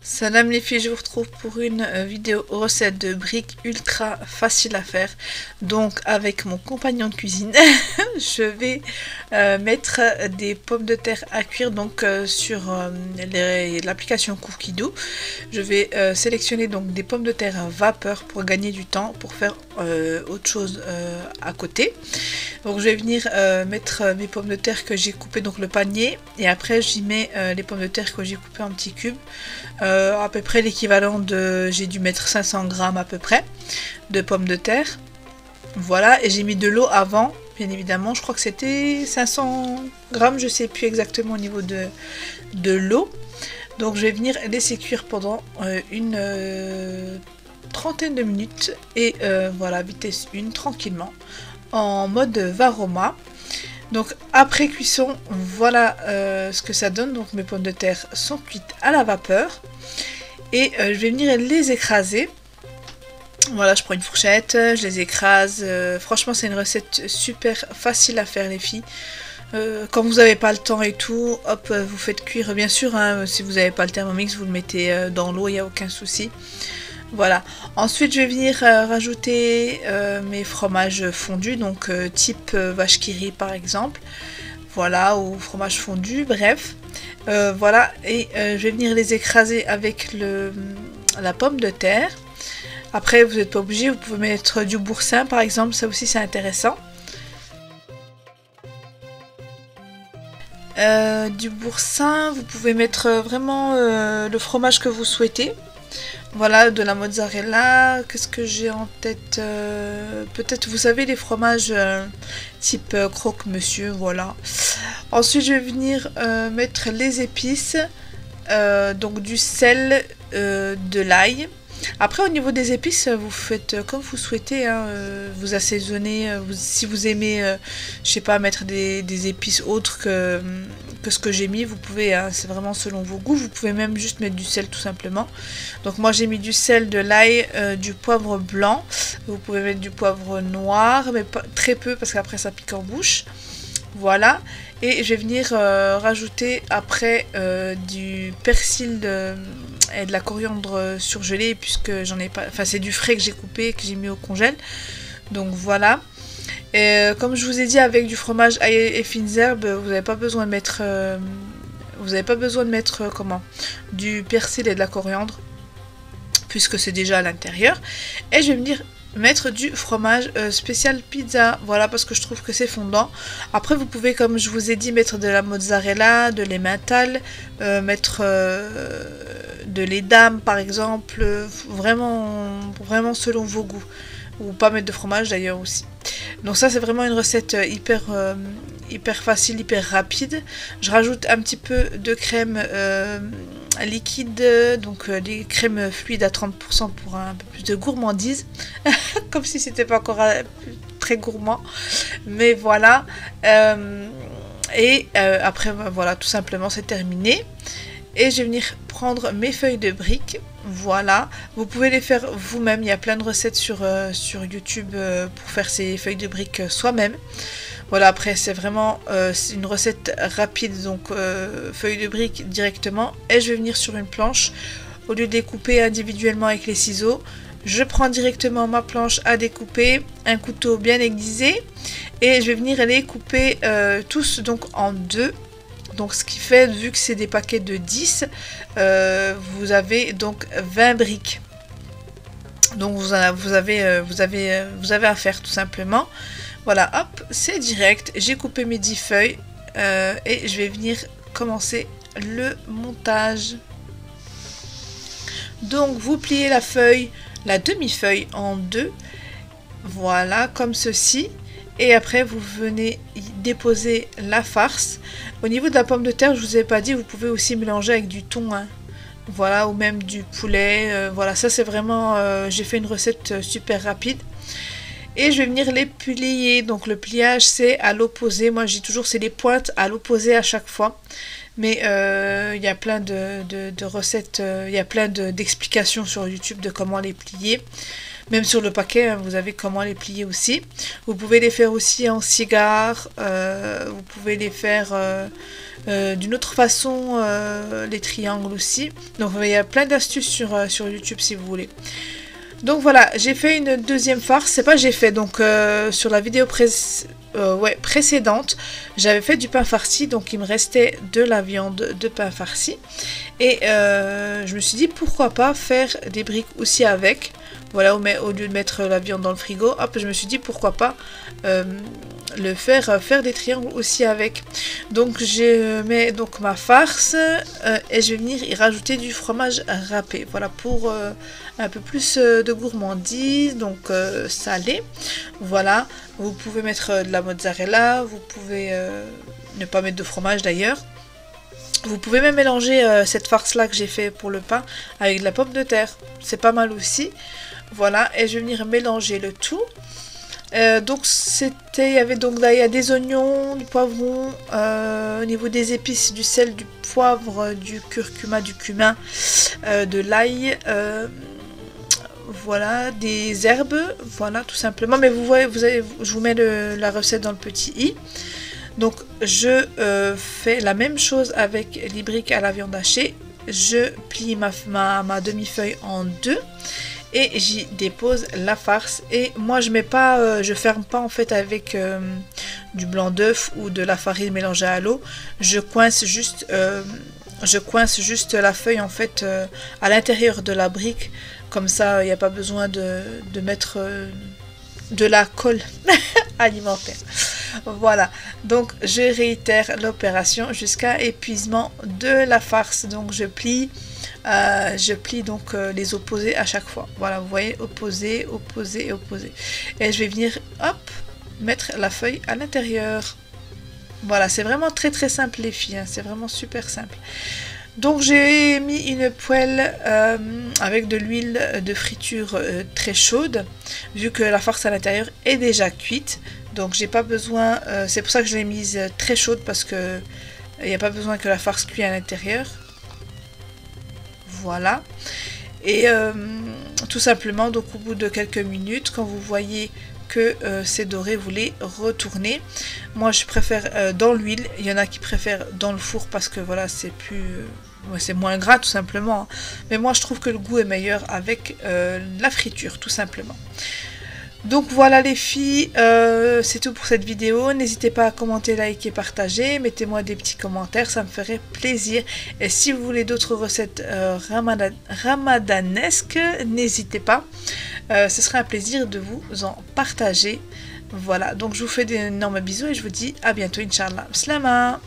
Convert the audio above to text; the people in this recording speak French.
Salam les filles, je vous retrouve pour une vidéo recette de briques ultra facile à faire. Donc avec mon compagnon de cuisine, je vais mettre des pommes de terre à cuire donc sur l'application Cookidoo. Je vais sélectionner donc des pommes de terre vapeur pour gagner du temps, pour faire autre chose à côté. Donc je vais venir mettre mes pommes de terre que j'ai coupées, donc le panier, et après j'y mets les pommes de terre que j'ai coupées en petits cubes. À peu près l'équivalent de, j'ai dû mettre 500 grammes à peu près de pommes de terre. Voilà, et j'ai mis de l'eau avant, bien évidemment, je crois que c'était 500 grammes, je sais plus exactement au niveau de l'eau. Donc je vais venir laisser cuire pendant une trentaine de minutes, et voilà, vitesse 1, tranquillement, en mode Varoma. Donc après cuisson, voilà ce que ça donne. Donc mes pommes de terre sont cuites à la vapeur et je vais venir les écraser. Voilà, je prends une fourchette, je les écrase. Franchement, c'est une recette super facile à faire, les filles. Quand vous n'avez pas le temps et tout, hop, vous faites cuire. Bien sûr, hein, si vous n'avez pas le Thermomix, vous le mettez dans l'eau, il n'y a aucun souci. Voilà, ensuite je vais venir rajouter mes fromages fondus, donc type vache qui rit par exemple, voilà, ou fromage fondu, bref, voilà, et je vais venir les écraser avec la pomme de terre. Après vous n'êtes pas obligé, vous pouvez mettre du boursin par exemple, ça aussi c'est intéressant. Du boursin, vous pouvez mettre vraiment le fromage que vous souhaitez. Voilà, de la mozzarella. Qu'est-ce que j'ai en tête? Peut-être, vous savez, les fromages type croque-monsieur, voilà. Ensuite, je vais venir mettre les épices, donc du sel, de l'ail. Après, au niveau des épices, vous faites comme vous souhaitez, hein, vous assaisonnez, si vous aimez, je sais pas, mettre des épices autres que ce que j'ai mis, vous pouvez, hein, c'est vraiment selon vos goûts, vous pouvez même juste mettre du sel tout simplement. Donc moi j'ai mis du sel, de l'ail, du poivre blanc, vous pouvez mettre du poivre noir, mais pas, très peu parce qu'après ça pique en bouche. Voilà, et je vais venir rajouter après du persil et de la coriandre surgelée, puisque j'en ai pas, enfin c'est du frais que j'ai coupé, que j'ai mis au congèle. Donc voilà. Et comme je vous ai dit, avec du fromage ail et fines herbes, vous n'avez pas besoin de mettre, comment, du persil et de la coriandre, puisque c'est déjà à l'intérieur. Et je vais venir mettre du fromage spécial pizza, voilà, parce que je trouve que c'est fondant. Après vous pouvez, comme je vous ai dit, mettre de la mozzarella, de l'emmental, mettre de l'edam par exemple, vraiment selon vos goûts, ou pas mettre de fromage d'ailleurs aussi. Donc ça c'est vraiment une recette hyper facile, hyper rapide. Je rajoute un petit peu de crème liquide, donc les crèmes fluides à 30% pour un peu plus de gourmandise. Comme si c'était pas encore très gourmand, mais voilà. Après voilà, tout simplement c'est terminé. Et je vais venir prendre mes feuilles de briques. Voilà, vous pouvez les faire vous-même, il y a plein de recettes sur YouTube pour faire ces feuilles de briques soi-même. Voilà, après c'est vraiment une recette rapide, donc feuilles de briques directement. Et je vais venir sur une planche, au lieu de les couper individuellement avec les ciseaux, je prends directement ma planche à découper, un couteau bien aiguisé, et je vais venir les couper tous donc en deux. Donc ce qui fait, vu que c'est des paquets de 10, vous avez donc 20 briques. Donc vous avez à faire tout simplement. Voilà, hop, c'est direct. J'ai coupé mes 10 feuilles et je vais venir commencer le montage. Donc vous pliez la feuille, la demi-feuille en deux. Voilà, comme ceci. Et après vous venez y déposer la farce. Au niveau de la pomme de terre, je vous ai pas dit, vous pouvez aussi mélanger avec du thon, hein. Voilà, ou même du poulet. Voilà, ça c'est vraiment, j'ai fait une recette super rapide. Et je vais venir les plier. Donc le pliage c'est à l'opposé. Moi je dis toujours c'est les pointes à l'opposé à chaque fois. Mais il y a plein de recettes, il y a plein d'explications sur YouTube de comment les plier. Même sur le paquet, hein, vous avez comment les plier aussi. Vous pouvez les faire aussi en cigare. Vous pouvez les faire d'une autre façon, les triangles aussi. Donc il y a plein d'astuces sur YouTube si vous voulez. Donc voilà, j'ai fait une deuxième farce. C'est pas j'ai fait, donc sur la vidéo précédente, j'avais fait du pain farci. Donc il me restait de la viande de pain farci. Et je me suis dit pourquoi pas faire des briques aussi avec. Voilà, au lieu de mettre la viande dans le frigo, hop, je me suis dit pourquoi pas faire des triangles aussi avec. Donc je mets donc ma farce et je vais venir y rajouter du fromage râpé. Voilà, pour un peu plus de gourmandise, donc salé. Voilà, vous pouvez mettre de la mozzarella, vous pouvez ne pas mettre de fromage d'ailleurs. Vous pouvez même mélanger cette farce là que j'ai fait pour le pain avec de la pomme de terre, c'est pas mal aussi. Voilà, et je vais venir mélanger le tout. Donc il y avait donc là, il y a des oignons, du poivron, au niveau des épices, du sel, du poivre, du curcuma, du cumin, de l'ail, voilà, des herbes, voilà, tout simplement. Mais vous voyez, je vous mets la recette dans le petit i. Donc je fais la même chose avec les briques à la viande hachée. Je plie ma demi-feuille en deux. Et j'y dépose la farce. Et moi je mets pas, je ferme pas en fait avec du blanc d'œuf ou de la farine mélangée à l'eau. Je coince juste la feuille en fait à l'intérieur de la brique. Comme ça il n'y a pas besoin de mettre de la colle alimentaire. Voilà, donc je réitère l'opération jusqu'à épuisement de la farce. Donc je plie donc les opposés à chaque fois. Voilà, vous voyez, opposé, opposé et opposé. Et je vais venir, hop, mettre la feuille à l'intérieur. Voilà, c'est vraiment très très simple les filles, hein, c'est vraiment super simple. Donc j'ai mis une poêle avec de l'huile de friture très chaude, vu que la farce à l'intérieur est déjà cuite. Donc j'ai pas besoin, c'est pour ça que je l'ai mise très chaude, parce que il n'y a pas besoin que la farce cuise à l'intérieur. Voilà. Et tout simplement, donc au bout de quelques minutes, quand vous voyez que c'est doré, vous les retournez. Moi je préfère dans l'huile, il y en a qui préfèrent dans le four parce que voilà, c'est plus c'est moins gras tout simplement, mais moi je trouve que le goût est meilleur avec la friture tout simplement. Donc voilà les filles, c'est tout pour cette vidéo. N'hésitez pas à commenter, liker, partager, mettez-moi des petits commentaires, ça me ferait plaisir. Et si vous voulez d'autres recettes ramadanesques, n'hésitez pas, ce serait un plaisir de vous en partager. Voilà, donc je vous fais d'énormes bisous et je vous dis à bientôt, Inch'Allah. Slama.